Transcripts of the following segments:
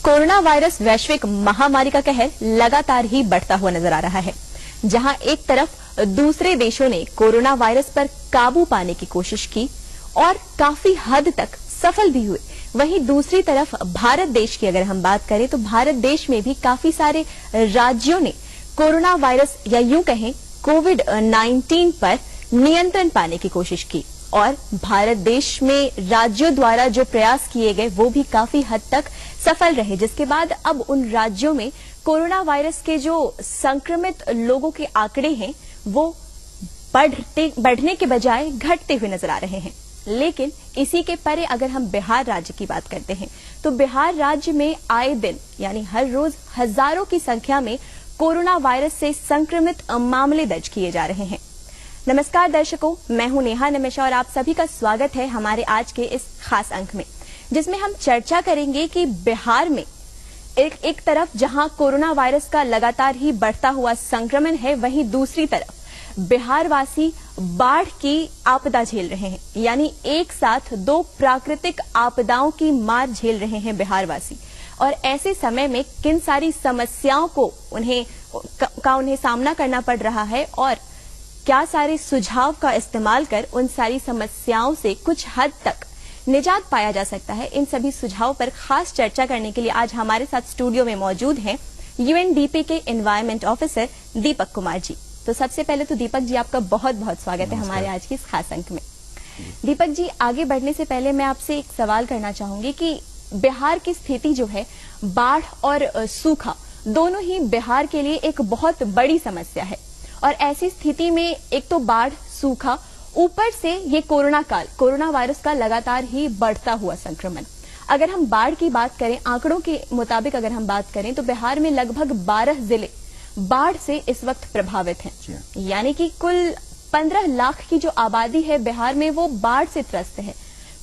Corona virus वैश्विक महामारी का कहर लगातार ही बढ़ता हुआ नजर आ रहा है। जहां एक तरफ दूसरे देशों ने कोरोना वायरस पर काबू पाने की कोशिश की और काफी हद तक सफल भी हुए, वहीं दूसरी तरफ भारत देश की अगर हम बात करें तो भारत देश में भी काफी सारे राज्यों ने कोरोना वायरस या यूं कहें कोविड-19 पर नियंत्रण पाने की कोशिश की और भारत देश में राज्यों द्वारा जो प्रयास किए गए वो भी काफी हद तक सफल रहे, जिसके बाद अब उन राज्यों में कोरोना वायरस के जो संक्रमित लोगों के आंकड़े हैं वो बढ़ने के बजाय घटते हुए नजर आ रहे हैं। लेकिन इसी के परे अगर हम बिहार राज्य की बात करते हैं तो बिहार राज्य में आए दिन यानी हर रोज हजारों की संख्या में कोरोना वायरस से संक्रमित मामले दर्ज किए जा रहे हैं। नमस्कार दर्शकों, मैं हूं नेहा निमिषा और आप सभी का स्वागत है हमारे आज के इस खास अंक में, जिसमें हम चर्चा करेंगे कि बिहार में एक तरफ जहां कोरोना वायरस का लगातार ही बढ़ता हुआ संक्रमण है, वहीं दूसरी तरफ बिहार वासी बाढ़ की आपदा झेल रहे हैं। यानी एक साथ दो प्राकृतिक आपदाओं की मार झेल रहे हैं बिहार वासी, और ऐसे समय में किन सारी समस्याओं को उन्हें सामना करना पड़ रहा है और क्या सारे सुझाव का इस्तेमाल कर उन सारी समस्याओं से कुछ हद तक निजात पाया जा सकता है। इन सभी सुझावों पर खास चर्चा करने के लिए आज हमारे साथ स्टूडियो में मौजूद हैं यूएनडीपी के एनवायरमेंट ऑफिसर दीपक कुमार जी। तो सबसे पहले तो दीपक जी, आपका बहुत बहुत स्वागत है हमारे आज के इस खास अंक में। दीपक जी, आगे बढ़ने से पहले मैं आपसे एक सवाल करना चाहूंगी कि बिहार की स्थिति जो है, बाढ़ और सूखा दोनों ही बिहार के लिए एक बहुत बड़ी समस्या है, और ऐसी स्थिति में एक तो बाढ़, सूखा, ऊपर से ये कोरोना वायरस का लगातार ही बढ़ता हुआ संक्रमण। अगर हम बाढ़ की बात करें, आंकड़ों के मुताबिक अगर हम बात करें तो बिहार में लगभग 12 जिले बाढ़ से इस वक्त प्रभावित हैं। यानी कि कुल 15 लाख की जो आबादी है बिहार में वो बाढ़ से त्रस्त है।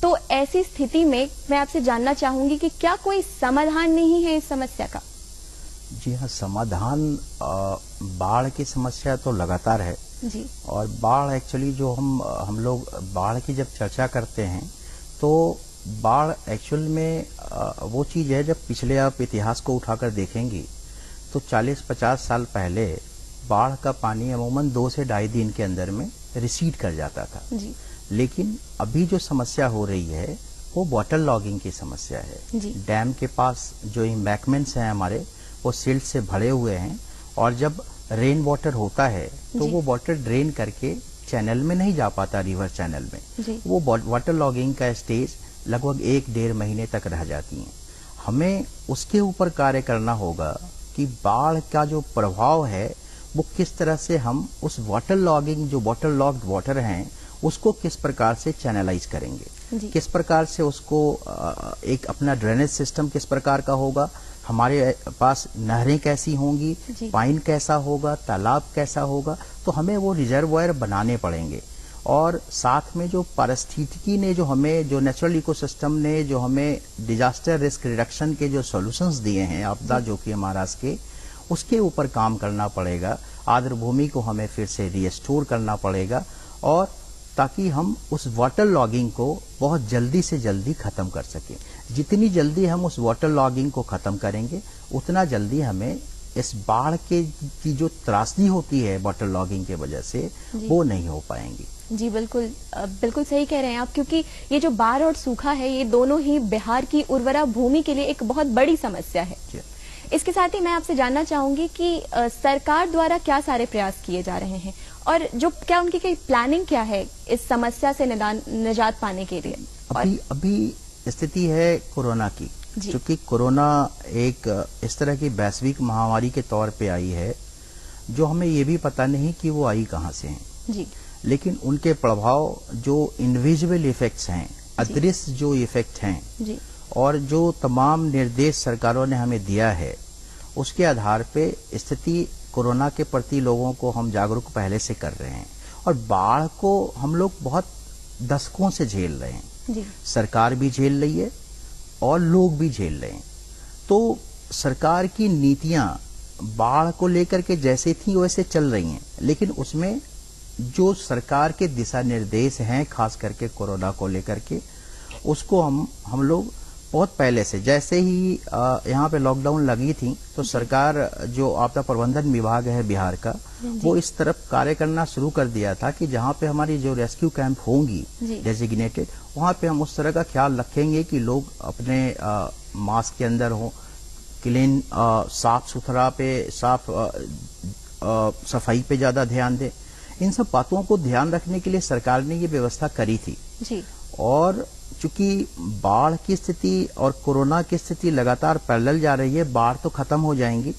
तो ऐसी स्थिति में मैं आपसे जानना चाहूंगी कि क्या कोई समाधान नहीं है इस समस्या का? जी हाँ, समाधान बाढ़ की समस्या तो लगातार है जी। और बाढ़ एक्चुअली जो हम लोग बाढ़ की जब चर्चा करते हैं तो बाढ़ एक्चुअल में वो चीज है, जब पिछले आप इतिहास को उठाकर देखेंगी तो 40-50 साल पहले बाढ़ का पानी अमूमन 2 से ढाई दिन के अंदर में रिसीड कर जाता था जी। लेकिन अभी जो समस्या हो रही है वो वाटर लॉगिंग की समस्या है जी। डैम के पास जो एम्बैंकमेंट्स हैं हमारे, वो सिल्ट से भरे हुए हैं और जब रेन वाटर होता है तो वो वाटर ड्रेन करके चैनल में नहीं जा पाता, रिवर चैनल में वो वाटर लॉगिंग का स्टेज लगभग 1-1.5 महीने तक रह जाती हैं। हमें उसके ऊपर कार्य करना होगा कि बाढ़ का जो प्रभाव है वो किस तरह से हम उस वाटर लॉगिंग, जो वाटर लॉग्ड वाटर हैं, उसको किस प्रकार से चैनलाइज करेंगे, किस प्रकार से उसको एक अपना ड्रेनेज सिस्टम किस प्रकार का होगा, हमारे पास नहरें कैसी होंगी, पाइन कैसा होगा, तालाब कैसा होगा, तो हमें वो रिजर्वायर बनाने पड़ेंगे। और साथ में जो पारिस्थितिकी ने जो हमें, जो नेचुरल इकोसिस्टम ने जो हमें डिजास्टर रिस्क रिडक्शन के जो सॉल्यूशंस दिए हैं, आपदा जोखिम महाराष्ट्र के, उसके ऊपर काम करना पड़ेगा। आर्द्र भूमि को हमें फिर से रिस्टोर करना पड़ेगा, और ताकि हम उस वाटर लॉगिंग को बहुत जल्दी से जल्दी खत्म कर सकें। जितनी जल्दी हम उस वाटर लॉगिंग को खत्म करेंगे उतना जल्दी हमें इस बाढ़ की जो त्रासदी होती है वाटर लॉगिंग के वजह से, वो नहीं हो पाएंगी। जी बिल्कुल, बिल्कुल सही कह रहे हैं आप, क्योंकि ये जो बाढ़ और सूखा है ये दोनों ही बिहार की उर्वरा भूमि के लिए एक बहुत बड़ी समस्या है। इसके साथ ही मैं आपसे जानना चाहूंगी कि सरकार द्वारा क्या सारे प्रयास किए जा रहे हैं और जो क्या उनकी प्लानिंग क्या है इस समस्या से निजात पाने के लिए? अभी स्थिति है कोरोना की, क्योंकि कोरोना एक इस तरह की वैश्विक महामारी के तौर पे आई है जो हमें ये भी पता नहीं कि वो आई कहाँ से है जी। लेकिन उनके प्रभाव जो इनविजिबल इफेक्ट्स हैं, अदृश्य जो इफेक्ट हैं जी, और जो तमाम निर्देश सरकारों ने हमें दिया है, उसके आधार पे स्थिति कोरोना के प्रति लोगों को हम जागरूक पहले से कर रहे हैं। और बाढ़ को हम लोग बहुत दशकों से झेल रहे हैं जी। सरकार भी झेल रही है और लोग भी झेल रहे हैं। तो सरकार की नीतियां बाढ़ को लेकर के जैसे थी वैसे चल रही हैं, लेकिन उसमें जो सरकार के दिशा निर्देश हैं खास करके कोरोना को लेकर के, उसको हम लोग बहुत पहले से, जैसे ही यहाँ पे लॉकडाउन लगी थी तो सरकार जो आपदा प्रबंधन विभाग है बिहार का, वो इस तरफ कार्य करना शुरू कर दिया था कि जहाँ पे हमारी जो रेस्क्यू कैंप होंगी डेजिग्नेटेड, वहाँ पे हम उस तरह का ख्याल रखेंगे कि लोग अपने मास्क के अंदर हों, क्लीन साफ सुथरा पे सफाई पे ज्यादा ध्यान दें। इन सब बातों को ध्यान रखने के लिए सरकार ने ये व्यवस्था करी थी जी। और चूंकि बाढ़ की स्थिति और कोरोना की स्थिति लगातार पैरेलल जा रही है, बाढ़ तो खत्म हो जाएंगी,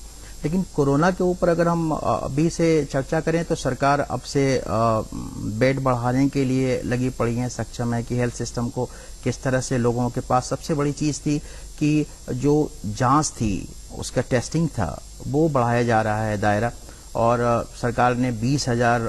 लेकिन कोरोना के ऊपर अगर हम अभी से चर्चा करें तो सरकार अब से बेड बढ़ाने के लिए लगी पड़ी है, सक्षम है कि हेल्थ सिस्टम को किस तरह से लोगों के पास। सबसे बड़ी चीज थी कि जो जांच थी, उसका टेस्टिंग था, वो बढ़ाया जा रहा है दायरा, और सरकार ने 20,000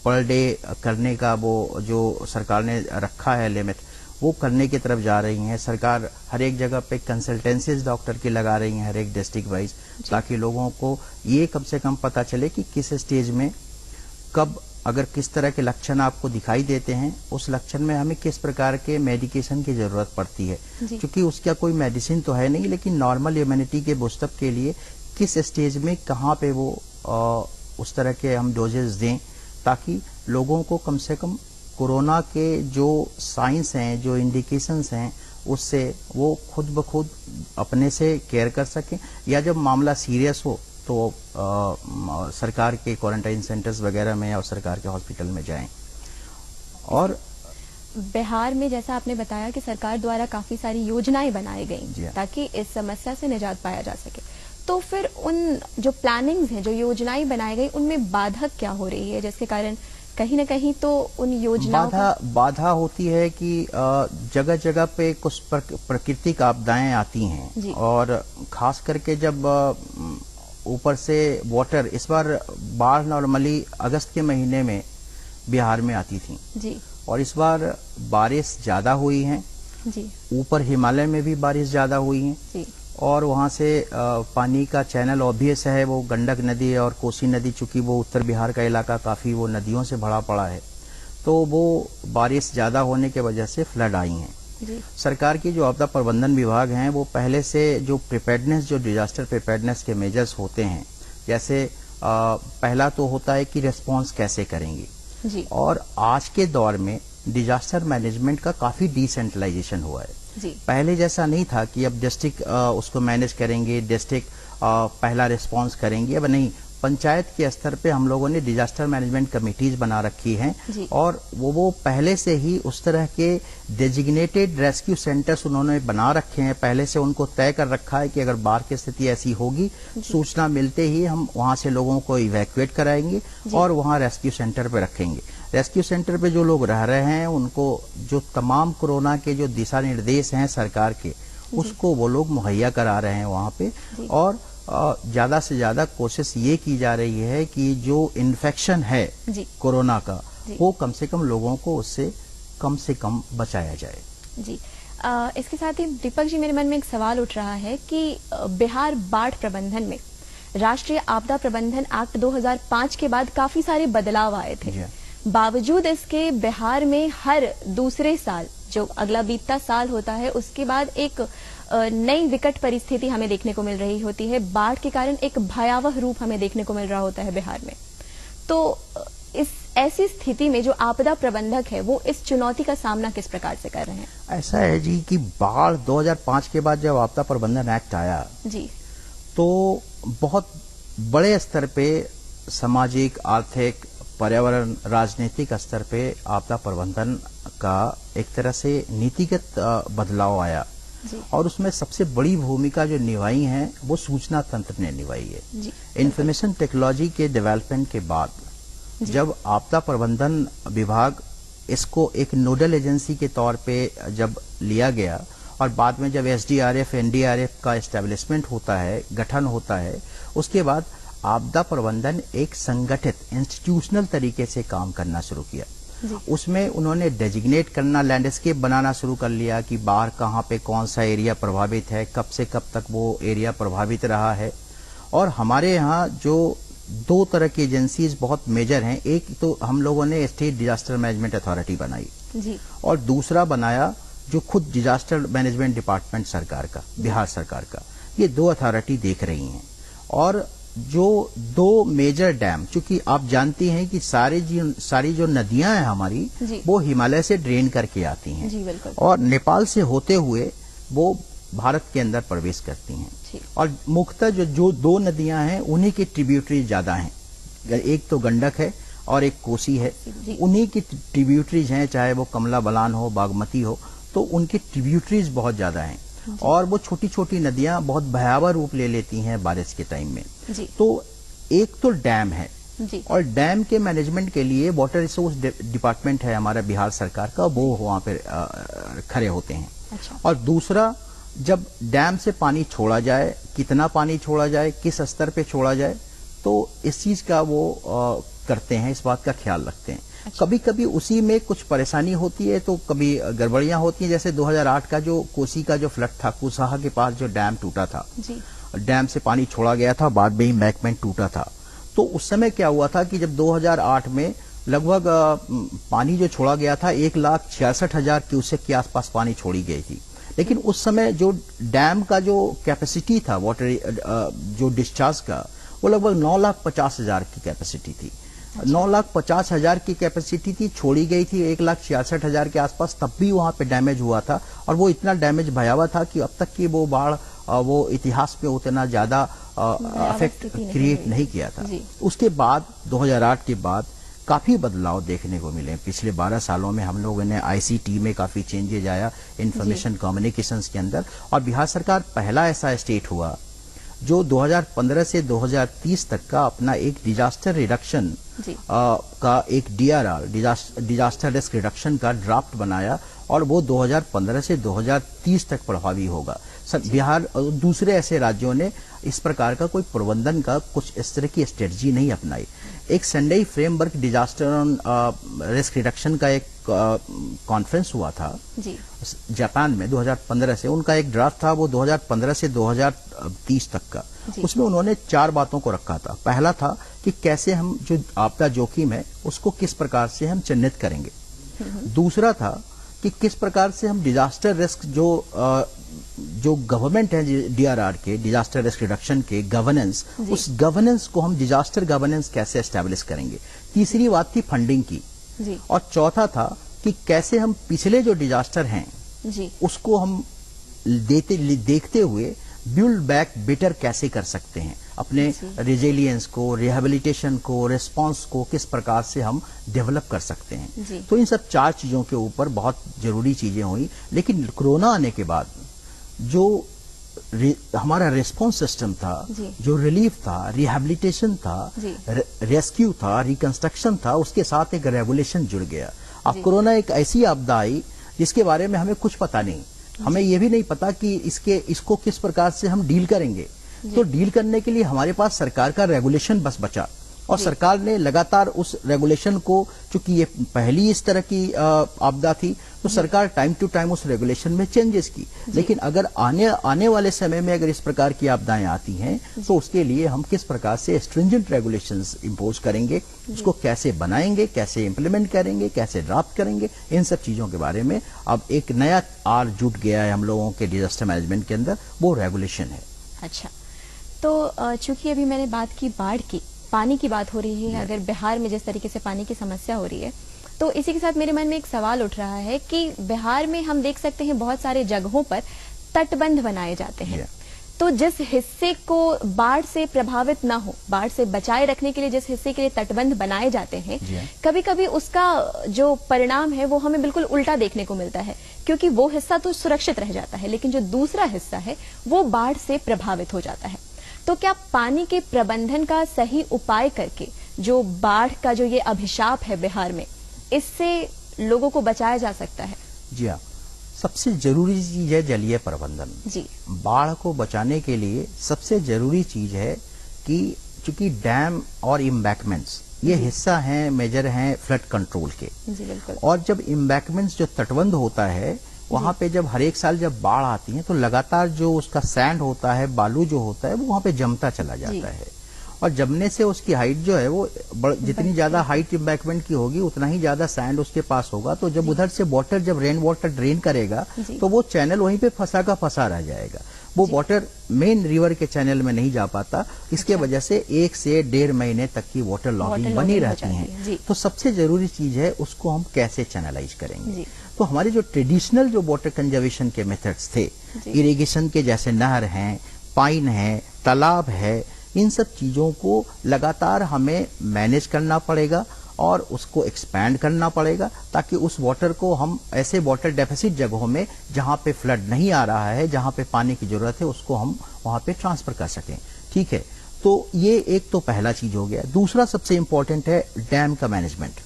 पर डे करने का वो जो सरकार ने रखा है लिमिट, वो करने की तरफ जा रही है। सरकार हर एक जगह पे कंसल्टेंसीज डॉक्टर की लगा रही है, हर एक डिस्ट्रिक्ट वाइज, ताकि लोगों को ये कम से कम पता चले कि किस स्टेज में कब, अगर किस तरह के लक्षण आपको दिखाई देते हैं, उस लक्षण में हमें किस प्रकार के मेडिकेशन की जरूरत पड़ती है। क्योंकि उसका कोई मेडिसिन तो है नहीं, लेकिन नॉर्मल ह्यूमैनिटी के बूस्टअप के लिए किस स्टेज में कहाँ पे वो उस तरह के हम डोजेस दें, ताकि लोगों को कम से कम कोरोना के जो साइंस हैं, जो इंडिकेशंस हैं, उससे वो खुद ब खुद अपने से केयर कर सकें, या जब मामला सीरियस हो तो सरकार के क्वारंटाइन सेंटर्स वगैरह में और सरकार के हॉस्पिटल में जाएं। और बिहार में जैसा आपने बताया कि सरकार द्वारा काफी सारी योजनाएं बनाई गई ताकि इस समस्या से निजात पाया जा सके, तो फिर उन जो प्लानिंग्स हैं, जो योजनाएं बनाई गई, उनमें बाधा क्या हो रही है, जिसके कारण कहीं न कहीं तो उन योजनाओं बाधा होती है कि जगह जगह पे कुछ प्राकृतिक आपदाएं आती हैं, और खास करके जब ऊपर से वाटर, इस बार बाढ़ नॉर्मली अगस्त के महीने में बिहार में आती थी जी, और इस बार बारिश ज्यादा हुई है जी, ऊपर हिमालय में भी बारिश ज्यादा हुई है जी, और वहां से पानी का चैनल ऑब्वियस है, वो गंडक नदी और कोसी नदी, चूंकि वो उत्तर बिहार का इलाका काफी वो नदियों से भरा पड़ा है, तो वो बारिश ज्यादा होने के वजह से फ्लड आई हैं। सरकार की जो आपदा प्रबंधन विभाग हैं, वो पहले से जो प्रिपेयर्डनेस, जो डिजास्टर प्रिपेयर्डनेस के मेजर्स होते हैं, जैसे पहला तो होता है कि रेस्पॉन्स कैसे करेंगे जी, और आज के दौर में डिजास्टर मैनेजमेंट का काफी डिसेंट्रलाइजेशन हुआ है जी। पहले जैसा नहीं था कि अब डिस्ट्रिक्ट उसको मैनेज करेंगे, डिस्ट्रिक्ट पहला रिस्पांस करेंगे, अब नहीं, पंचायत के स्तर पे हम लोगों ने डिजास्टर मैनेजमेंट कमेटीज बना रखी हैं, और वो पहले से ही उस तरह के डेजिग्नेटेड रेस्क्यू सेंटर्स उन्होंने बना रखे हैं, पहले से उनको तय कर रखा है कि अगर बाढ़ की स्थिति ऐसी होगी, सूचना मिलते ही हम वहां से लोगों को इवैक्यूएट कराएंगे और वहां रेस्क्यू सेंटर पे रखेंगे। रेस्क्यू सेंटर पे जो लोग रह रहे हैं, उनको जो तमाम कोरोना के जो दिशा निर्देश हैं सरकार के, उसको वो लोग मुहैया करा रहे हैं वहां पे, और ज्यादा से ज्यादा कोशिश ये की जा रही है कि जो इन्फेक्शन है कोरोना का, वो कम से कम लोगों को उससे कम से कम बचाया जाए जी। इसके साथ ही दीपक जी, मेरे मन में एक सवाल उठ रहा है कि बिहार बाढ़ प्रबंधन में राष्ट्रीय आपदा प्रबंधन एक्ट 2005 के बाद काफी सारे बदलाव आए थे, बावजूद इसके बिहार में हर दूसरे साल, जो अगला बीतता साल होता है, उसके बाद एक नई विकट परिस्थिति हमें देखने को मिल रही होती है। बाढ़ के कारण एक भयावह रूप हमें देखने को मिल रहा होता है बिहार में। तो इस ऐसी स्थिति में जो आपदा प्रबंधक है, वो इस चुनौती का सामना किस प्रकार से कर रहे हैं? ऐसा है जी कि बाढ़ 2005 के बाद जब आपदा प्रबंधन एक्ट आया जी, तो बहुत बड़े स्तर पे सामाजिक, आर्थिक, पर्यावरण, राजनीतिक स्तर पे आपदा प्रबंधन का एक तरह से नीतिगत बदलाव आया, और उसमें सबसे बड़ी भूमिका जो निभाई है वो सूचना तंत्र ने निभाई है। इंफॉर्मेशन टेक्नोलॉजी के डेवलपमेंट के बाद जब आपदा प्रबंधन विभाग इसको एक नोडल एजेंसी के तौर पे जब लिया गया, और बाद में जब एसडीआरएफ, एनडीआरएफ का एस्टेब्लिशमेंट होता है, गठन होता है, उसके बाद आपदा प्रबंधन एक संगठित इंस्टीट्यूशनल तरीके से काम करना शुरू किया। उसमें उन्होंने डेजिग्नेट करना, लैंडस्केप बनाना शुरू कर लिया कि बाढ़ कहाँ पे कौन सा एरिया प्रभावित है, कब से कब तक वो एरिया प्रभावित रहा है। और हमारे यहाँ जो दो तरह की एजेंसीज बहुत मेजर हैं, एक तो हम लोगों ने स्टेट डिजास्टर मैनेजमेंट अथॉरिटी बनाई जी, और दूसरा बनाया जो खुद डिजास्टर मैनेजमेंट डिपार्टमेंट सरकार का, बिहार सरकार का, ये 2 अथॉरिटी देख रही हैं। और जो 2 मेजर डैम, चूंकि आप जानती हैं कि सारी जो नदियां हैं हमारी, वो हिमालय से ड्रेन करके आती हैं जी, बिल्कुल। और नेपाल से होते हुए वो भारत के अंदर प्रवेश करती हैं। और मुख्यतः जो 2 नदियां हैं उन्हीं की ट्रिब्यूटरीज ज्यादा हैं। एक तो गंडक है और एक कोसी है, उन्हीं की ट्रिब्यूटरीज हैं, चाहे वो कमला बलान हो, बागमती हो, तो उनकी ट्रिब्यूटरीज बहुत ज्यादा हैं। और वो छोटी छोटी नदियां बहुत भयावह रूप ले लेती हैं बारिश के टाइम में। तो एक तो डैम है, और डैम के मैनेजमेंट के लिए वाटर रिसोर्स डिपार्टमेंट है हमारा बिहार सरकार का, वो वहां पर खड़े होते हैं। अच्छा। और दूसरा, जब डैम से पानी छोड़ा जाए, कितना पानी छोड़ा जाए, किस स्तर पे छोड़ा जाए, तो इस चीज का वो करते हैं, इस बात का ख्याल रखते हैं। अच्छा। कभी कभी उसी में कुछ परेशानी होती है, तो कभी गड़बड़ियां होती हैं। जैसे 2008 का जो कोसी का जो फ्लड था, कुसाहा के पास जो डैम टूटा था, डैम से पानी छोड़ा गया था, बाद में एम्बैंकमेंट टूटा था। तो उस समय क्या हुआ था कि जब 2008 में लगभग पानी जो छोड़ा गया था, 1,66,000 क्यूसेक के आसपास पानी छोड़ी गई थी। लेकिन उस समय जो डैम का जो कैपेसिटी था वाटर जो डिस्चार्ज का, वो लगभग 9,50,000 की कैपेसिटी थी। 9,50,000 की कैपेसिटी थी, छोड़ी गई थी 1,66,000 के आसपास, तब भी वहां पे डैमेज हुआ था। और वो इतना डैमेज भयावह था कि अब तक की वो बाढ़ वो इतिहास में उतना ज्यादा अफेक्ट क्रिएट नहीं किया था। उसके बाद 2008 के बाद काफी बदलाव देखने को मिले। पिछले 12 सालों में हम लोगों ने ICT में काफी चेंजेज आया, इंफॉर्मेशन कम्युनिकेशंस के अंदर। और बिहार सरकार पहला ऐसा स्टेट हुआ जो 2015 से 2030 तक का अपना एक डिजास्टर रिडक्शन का एक DRR, डिजास्टर रिस्क रिडक्शन का ड्राफ्ट बनाया, और वो 2015 से 2030 तक प्रभावी होगा। बिहार और दूसरे ऐसे राज्यों ने इस प्रकार का कोई प्रबंधन का कुछ इस तरह की स्ट्रेटजी नहीं अपनाई। एक Sunday framework disaster risk reduction का एक कॉन्फ्रेंस हुआ था जापान में 2015 से, उनका एक ड्राफ्ट था, वो 2015 से 2030 तक का। उसमें उन्होंने 4 बातों को रखा था। पहला था कि कैसे हम जो आपदा जोखिम है उसको किस प्रकार से हम चिन्हित करेंगे। दूसरा था कि किस प्रकार से हम डिजास्टर रिस्क जो गवर्नमेंट है DRR के, डिजास्टर रिस्क रिडक्शन के गवर्नेंस, उस गवर्नेंस को हम डिजास्टर गवर्नेंस कैसे एस्टेब्लिश करेंगे। तीसरी बात थी फंडिंग की। और चौथा था कि कैसे हम पिछले जो डिजास्टर हैं उसको हम देखते हुए बिल्ड बैक बेटर कैसे कर सकते हैं, अपने रेजिलियंस को, रिहेबिलिटेशन को, रिस्पांस को किस प्रकार से हम डेवलप कर सकते हैं। तो इन सब 4 चीजों के ऊपर बहुत जरूरी चीजें हुई। लेकिन कोरोना आने के बाद जो हमारा रिस्पांस सिस्टम था, जो रिलीफ था, रिहेबिलिटेशन था, रेस्क्यू था, रिकंस्ट्रक्शन था, उसके साथ एक रेगुलेशन जुड़ गया। अब कोरोना एक ऐसी आपदा आई जिसके बारे में हमें कुछ पता नहीं, हमें यह भी नहीं पता कि इसको किस प्रकार से हम डील करेंगे। तो डील करने के लिए हमारे पास सरकार का रेगुलेशन बस बचा, और सरकार ने लगातार उस रेगुलेशन को, चूंकि ये पहली इस तरह की आपदा थी, तो सरकार टाइम टू टाइम उस रेगुलेशन में चेंजेस की। लेकिन अगर आने वाले समय में अगर इस प्रकार की आपदाएं आती हैं, तो उसके लिए हम किस प्रकार से स्ट्रिंजेंट रेगुलेशंस इंपोज करेंगे, उसको कैसे बनाएंगे, कैसे इंप्लीमेंट करेंगे, कैसे ड्राफ्ट करेंगे, इन सब चीजों के बारे में अब एक नया आर जुट गया है हम लोगों के डिजास्टर मैनेजमेंट के अंदर, वो रेगुलेशन है। अच्छा, तो चूंकि अभी मैंने बात की बाढ़ की, पानी की बात हो रही है, अगर बिहार में जिस तरीके से पानी की समस्या हो रही है, तो इसी के साथ मेरे मन में एक सवाल उठ रहा है कि बिहार में हम देख सकते हैं बहुत सारे जगहों पर तटबंध बनाए जाते हैं। तो जिस हिस्से को बाढ़ से प्रभावित ना हो, बाढ़ से बचाए रखने के लिए जिस हिस्से के लिए तटबंध बनाए जाते हैं, कभी कभी उसका जो परिणाम है वो हमें बिल्कुल उल्टा देखने को मिलता है, क्योंकि वो हिस्सा तो सुरक्षित रह जाता है, लेकिन जो दूसरा हिस्सा है वो बाढ़ से प्रभावित हो जाता है। तो क्या पानी के प्रबंधन का सही उपाय करके जो बाढ़ का जो ये अभिशाप है बिहार में, इससे लोगों को बचाया जा सकता है? जी हाँ, सबसे जरूरी चीज है जलीय प्रबंधन। जी, बाढ़ को बचाने के लिए सबसे जरूरी चीज है कि चूंकि डैम और इम्बैंकमेंट्स ये हिस्सा हैं, मेजर हैं फ्लड कंट्रोल के। जी बिल्कुल। और जब इम्बैंकमेंट्स जो तटबंध होता है, वहां पे जब हर एक साल जब बाढ़ आती है तो लगातार जो उसका सैंड होता है, बालू जो होता है, वो वहां पे जमता चला जाता है। और जमने से उसकी हाइट जो है वो जितनी ज्यादा हाइट एम्बैंकमेंट की होगी उतना ही ज्यादा सैंड उसके पास होगा। तो जब उधर से वाटर, जब रेन वाटर ड्रेन करेगा तो वो चैनल वहीं पे फंसा का फंसा रह जाएगा, वो वाटर मेन रिवर के चैनल में नहीं जा पाता। इसके वजह से 1 से 1.5 महीने तक की वाटर लॉगिंग बनी रहती है। तो सबसे जरूरी चीज है उसको हम कैसे चैनलाइज करेंगे। तो हमारे जो ट्रेडिशनल जो वाटर कंजर्वेशन के मेथड्स थे, इरिगेशन के जैसे नहर हैं, पाइन है, तालाब है, इन सब चीजों को लगातार हमें मैनेज करना पड़ेगा और उसको एक्सपैंड करना पड़ेगा, ताकि उस वाटर को हम ऐसे वाटर डेफिसिट जगहों में जहां पे फ्लड नहीं आ रहा है, जहां पे पानी की जरूरत है, उसको हम वहां पे ट्रांसफर कर सकें। ठीक है, तो ये एक तो पहला चीज हो गया। दूसरा सबसे इंपॉर्टेंट है डैम का मैनेजमेंट।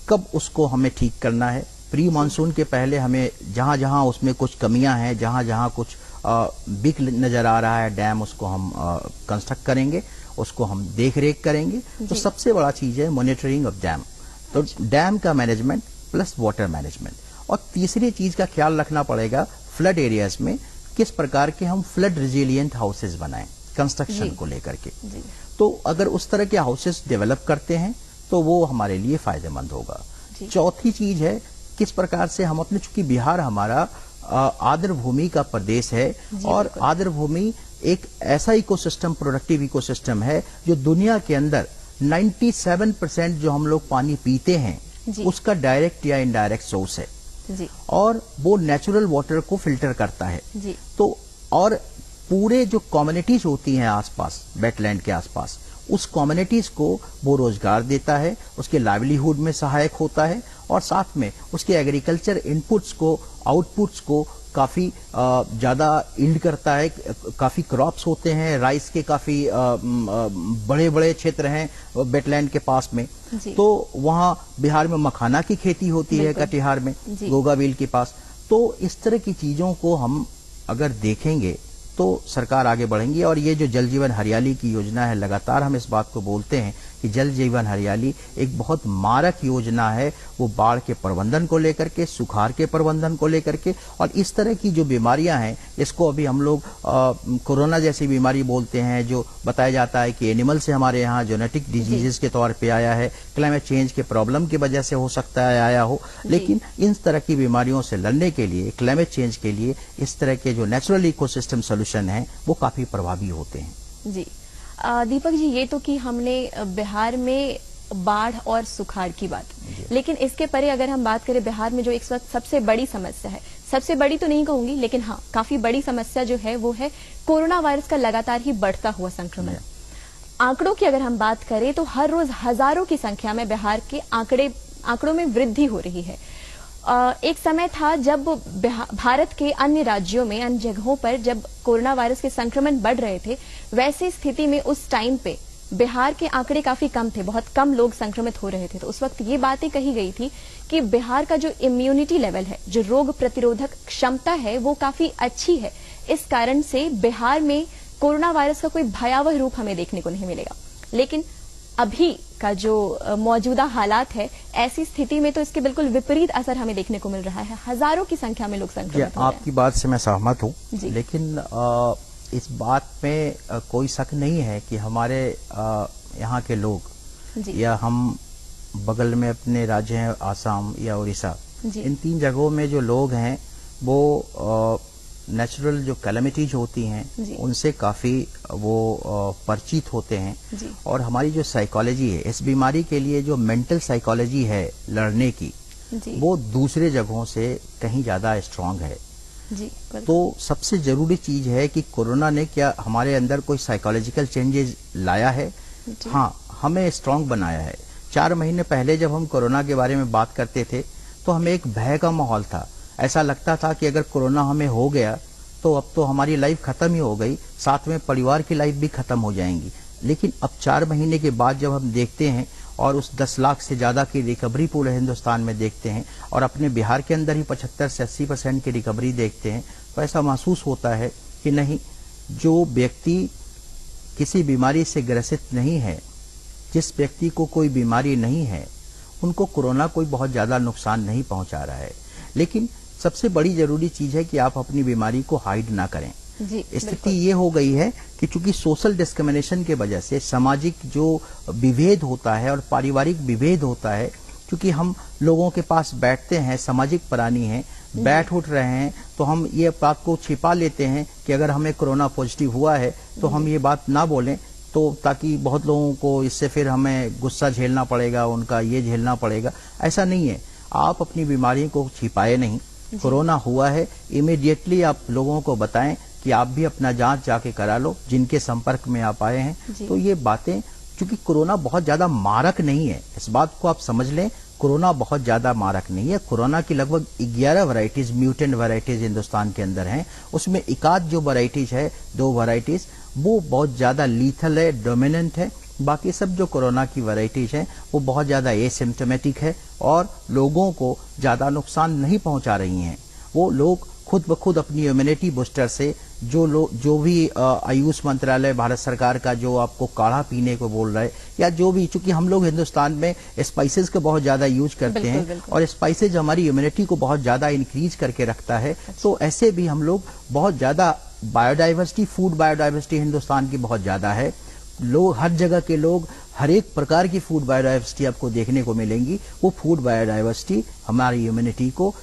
कब उसको हमें ठीक करना है, प्री मानसून के पहले हमें जहां जहां उसमें कुछ कमियां हैं, जहां जहां कुछ वीक नजर आ रहा है डैम, उसको हम कंस्ट्रक्ट करेंगे, उसको हम देख रेख करेंगे। तो सबसे बड़ा चीज है मॉनिटरिंग ऑफ डैम। तो डैम का मैनेजमेंट प्लस वाटर मैनेजमेंट। और तीसरी चीज का ख्याल रखना पड़ेगा फ्लड एरियाज में किस प्रकार के हम फ्लड रेजिलिएंट हाउसेज बनाएं कंस्ट्रक्शन को लेकर के। तो अगर उस तरह के हाउसेज डेवलप करते हैं तो वो हमारे लिए फायदेमंद होगा। चौथी चीज है किस प्रकार से हम अपने, चूंकि बिहार हमारा आर्द्र भूमि का प्रदेश है और आर्द्र भूमि एक ऐसा इकोसिस्टम, प्रोडक्टिव इकोसिस्टम है जो दुनिया के अंदर 97% जो हम लोग पानी पीते हैं उसका डायरेक्ट या इनडायरेक्ट सोर्स है और वो नेचुरल वाटर को फिल्टर करता है। तो और पूरे जो कम्युनिटीज होती हैं आसपास, वेटलैंड के आसपास, उस कम्युनिटीज को वो रोजगार देता है, उसके लाइवलीहुड में सहायक होता है और साथ में उसके एग्रीकल्चर इनपुट्स को, आउटपुट्स को काफी ज्यादा यील्ड करता है। काफी क्रॉप्स होते हैं, राइस के काफी बड़े बड़े क्षेत्र हैं वेटलैंड के पास में। तो वहाँ बिहार में मखाना की खेती होती है, कटिहार में गोगाबिल के पास। तो इस तरह की चीजों को हम अगर देखेंगे तो सरकार आगे बढ़ेंगी। और ये जो जल जीवन हरियाली की योजना है, लगातार हम इस बात को बोलते हैं कि जल जीवन हरियाली एक बहुत मारक योजना है। वो बाढ़ के प्रबंधन को लेकर के, सुखाड़ के प्रबंधन को लेकर के, और इस तरह की जो बीमारियां हैं, इसको अभी हम लोग कोरोना जैसी बीमारी बोलते हैं, जो बताया जाता है कि एनिमल से हमारे यहाँ जेनेटिक डिजीजेस के तौर पे आया है, क्लाइमेट चेंज के प्रॉब्लम की वजह से हो सकता है आया हो। लेकिन इन तरह की बीमारियों से लड़ने के लिए, क्लाइमेट चेंज के लिए, इस तरह के जो नेचुरल इकोसिस्टम सोल्यूशन है वो काफी प्रभावी होते हैं। जी दीपक जी, ये तो कि हमने बिहार में बाढ़ और सुखाड़ की बात, लेकिन इसके परे अगर हम बात करें बिहार में जो इस वक्त सबसे बड़ी समस्या है, सबसे बड़ी तो नहीं कहूंगी लेकिन हाँ काफी बड़ी समस्या जो है वो है कोरोना वायरस का लगातार ही बढ़ता हुआ संक्रमण। आंकड़ों की अगर हम बात करें तो हर रोज हजारों की संख्या में बिहार के आंकड़ों में वृद्धि हो रही है। एक समय था जब भारत के अन्य राज्यों में, अन्य जगहों पर जब कोरोना वायरस के संक्रमण बढ़ रहे थे, वैसी स्थिति में उस टाइम पे बिहार के आंकड़े काफी कम थे, बहुत कम लोग संक्रमित हो रहे थे। तो उस वक्त ये बातें कही गई थी कि बिहार का जो इम्यूनिटी लेवल है, जो रोग प्रतिरोधक क्षमता है, वो काफी अच्छी है। इस कारण से बिहार में कोरोना वायरस का कोई भयावह रूप हमें देखने को नहीं मिलेगा। लेकिन अभी का जो मौजूदा हालात है, ऐसी स्थिति में तो इसके बिल्कुल विपरीत असर हमें देखने को मिल रहा है। हज़ारों की संख्या में लोग संक्रमित हो रहे हैं। आपकी बात से मैं सहमत हूँ, लेकिन इस बात में कोई शक नहीं है कि हमारे यहाँ के लोग, या हम बगल में अपने राज्य हैं आसाम या उड़ीसा, इन 3 जगहों में जो लोग हैं वो नेचुरल जो कैलेमिटीज होती हैं उनसे काफी वो परिचित होते हैं। और हमारी जो साइकोलॉजी है, इस बीमारी के लिए जो मेंटल साइकोलॉजी है लड़ने की, वो दूसरे जगहों से कहीं ज्यादा स्ट्रांग है। तो सबसे जरूरी चीज है कि कोरोना ने क्या हमारे अंदर कोई साइकोलॉजिकल चेंजेस लाया है? हाँ, हमें स्ट्रांग बनाया है। 4 महीने पहले जब हम कोरोना के बारे में बात करते थे तो हमें एक भय का माहौल था। ऐसा लगता था कि अगर कोरोना हमें हो गया तो अब तो हमारी लाइफ खत्म ही हो गई, साथ में परिवार की लाइफ भी खत्म हो जाएंगी। लेकिन अब 4 महीने के बाद जब हम देखते हैं और उस 10 लाख से ज्यादा की रिकवरी पूरे हिंदुस्तान में देखते हैं और अपने बिहार के अंदर ही 75 से 80% की रिकवरी देखते हैं, तो ऐसा महसूस होता है कि नहीं, जो व्यक्ति किसी बीमारी से ग्रसित नहीं है, जिस व्यक्ति को कोई बीमारी नहीं है, उनको कोरोना कोई बहुत ज्यादा नुकसान नहीं पहुंचा रहा है। लेकिन सबसे बड़ी जरूरी चीज है कि आप अपनी बीमारी को हाइड ना करें। जी, स्थिति ये हो गई है कि चूंकि सोशल डिस्क्रिमिनेशन के वजह से सामाजिक जो विभेद होता है और पारिवारिक विभेद होता है, क्योंकि हम लोगों के पास बैठते हैं, सामाजिक प्राणी हैं, बैठ उठ रहे हैं, तो हम ये बात को छिपा लेते हैं कि अगर हमें कोरोना पॉजिटिव हुआ है तो हम ये बात ना बोलें, तो ताकि बहुत लोगों को इससे फिर हमें गुस्सा झेलना पड़ेगा, उनका ये झेलना पड़ेगा। ऐसा नहीं है, आप अपनी बीमारी को छिपाए नहीं। कोरोना हुआ है, इमीडिएटली आप लोगों को बताएं कि आप भी अपना जांच जाके करा लो, जिनके संपर्क में आप आए हैं। तो ये बातें, क्योंकि कोरोना बहुत ज्यादा मारक नहीं है, इस बात को आप समझ लें, कोरोना बहुत ज्यादा मारक नहीं है। कोरोना की लगभग 11 वैरायटीज, म्यूटेंट वैरायटीज हिंदुस्तान के अंदर हैं। उसमें एकाध जो वैरायटीज है, 2 वैरायटीज, वो बहुत ज्यादा लीथल है, डोमिनेंट है। बाकी सब जो कोरोना की वैरायटीज हैं वो बहुत ज्यादा एसिम्प्टोमेटिक है और लोगों को ज्यादा नुकसान नहीं पहुंचा रही हैं। वो लोग खुद ब खुद अपनी इम्यूनिटी बूस्टर से जो भी आयुष मंत्रालय भारत सरकार का जो आपको काढ़ा पीने को बोल रहा है, या जो भी, चूंकि हम लोग हिंदुस्तान में स्पाइसेस का बहुत ज्यादा यूज करते हैं और स्पाइसेज हमारी इम्यूनिटी को बहुत ज्यादा इंक्रीज करके रखता है। तो ऐसे भी हम लोग बहुत ज्यादा बायोडाइवर्सिटी, फूड बायोडाइवर्सिटी हिंदुस्तान की बहुत ज्यादा है। लोग, हर जगह के लोग, हर एक प्रकार की फूड बायोडाइवर्सिटी आपको देखने को मिलेंगी। वो फूड बायोडाइवर्सिटी हमारी इम्यूनिटी को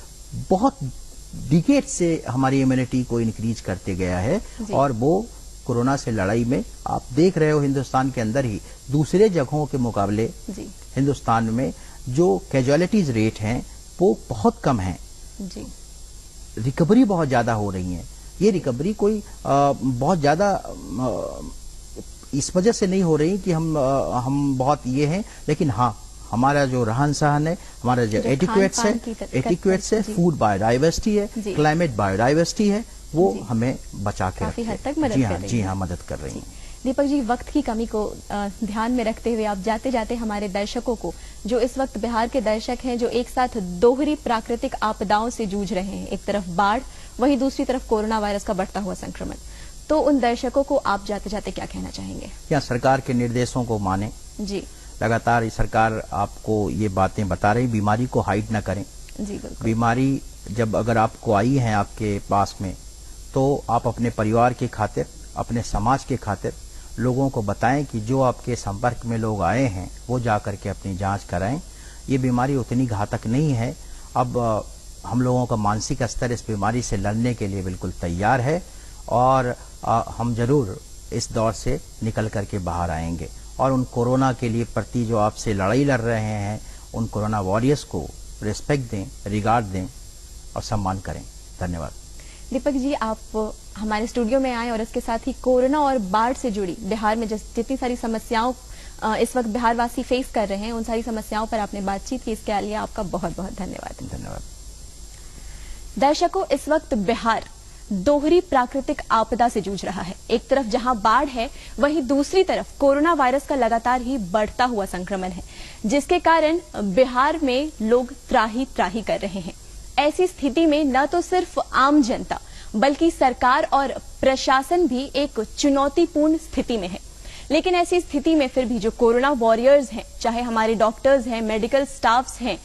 बहुत डिकेड से हमारी इम्यूनिटी को इंक्रीज करते गया है। और वो कोरोना से लड़ाई में आप देख रहे हो, हिंदुस्तान के अंदर ही दूसरे जगहों के मुकाबले हिंदुस्तान में जो कैजुअलिटीज रेट हैं वो बहुत कम है। रिकवरी बहुत ज्यादा हो रही है। ये रिकवरी कोई बहुत ज्यादा इस वजह से नहीं हो रही कि हम बहुत ये हैं, लेकिन हाँ, हमारा जो रहन सहन है, हमारा जो एटिक्वेट्स है, फूड बायोडाइवर्सिटी है, क्लाइमेट बायोडाइवर्सिटी है, वो हमें बचा के काफी हद तक मदद कर रही है। जी हाँ, मदद कर रही है। दीपक जी, वक्त की कमी को ध्यान में रखते हुए आप जाते जाते हमारे दर्शकों को, जो इस वक्त बिहार के दर्शक हैं, जो एक साथ दोहरी प्राकृतिक आपदाओं से जूझ रहे हैं, एक तरफ बाढ़, वहीं दूसरी तरफ कोरोना वायरस का बढ़ता हुआ संक्रमण, तो उन दर्शकों को आप जाते जाते क्या कहना चाहेंगे? क्या सरकार के निर्देशों को माने। जी, लगातार सरकार आपको ये बातें बता रही, बीमारी को हाइड ना करें। जी बिल्कुल। बीमारी जब अगर आपको आई है आपके पास में, तो आप अपने परिवार के खातिर, अपने समाज के खातिर लोगों को बताएं कि जो आपके संपर्क में लोग आए हैं वो जा करके अपनी जांच कराएं। ये बीमारी उतनी घातक नहीं है। अब हम लोगों का मानसिक स्तर इस बीमारी से लड़ने के लिए बिल्कुल तैयार है और हम जरूर इस दौर से निकल करके बाहर आएंगे। और उन कोरोना के लिए प्रति जो आपसे लड़ाई लड़ रहे हैं, उन कोरोना वॉरियर्स को रिस्पेक्ट दें, रिगार्ड दें और सम्मान करें। धन्यवाद। दीपक जी, आप हमारे स्टूडियो में आए और इसके साथ ही कोरोना और बाढ़ से जुड़ी बिहार में जितनी सारी समस्याओं इस वक्त बिहारवासी फेस कर रहे हैं, उन सारी समस्याओं पर आपने बातचीत की। इसके लिए आपका बहुत बहुत धन्यवाद। धन्यवाद। दर्शकों, इस वक्त बिहार दोहरी प्राकृतिक आपदा से जूझ रहा है। एक तरफ जहां बाढ़ है, वहीं दूसरी तरफ कोरोना वायरस का लगातार ही बढ़ता हुआ संक्रमण है, जिसके कारण बिहार में लोग त्राही त्राही कर रहे हैं। ऐसी स्थिति में न तो सिर्फ आम जनता बल्कि सरकार और प्रशासन भी एक चुनौतीपूर्ण स्थिति में है। लेकिन ऐसी स्थिति में फिर भी जो कोरोना वॉरियर्स हैं, चाहे हमारे डॉक्टर्स हैं, मेडिकल स्टाफ्स हैं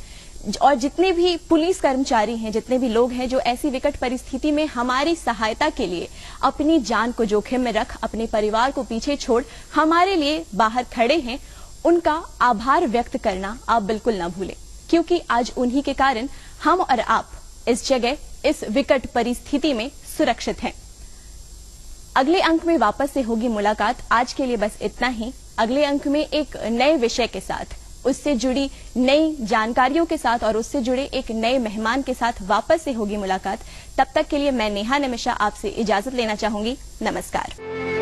और जितने भी पुलिस कर्मचारी हैं, जितने भी लोग हैं जो ऐसी विकट परिस्थिति में हमारी सहायता के लिए अपनी जान को जोखिम में रख, अपने परिवार को पीछे छोड़ हमारे लिए बाहर खड़े हैं, उनका आभार व्यक्त करना आप बिल्कुल न भूलें, क्योंकि आज उन्हीं के कारण हम और आप इस जगह, इस विकट परिस्थिति में सुरक्षित हैं। अगले अंक में वापस से होगी मुलाकात। आज के लिए बस इतना ही। अगले अंक में एक नए विषय के साथ, उससे जुड़ी नई जानकारियों के साथ और उससे जुड़े एक नए मेहमान के साथ वापस से होगी मुलाकात। तब तक के लिए मैं नेहा निमिषा आपसे इजाजत लेना चाहूंगी। नमस्कार।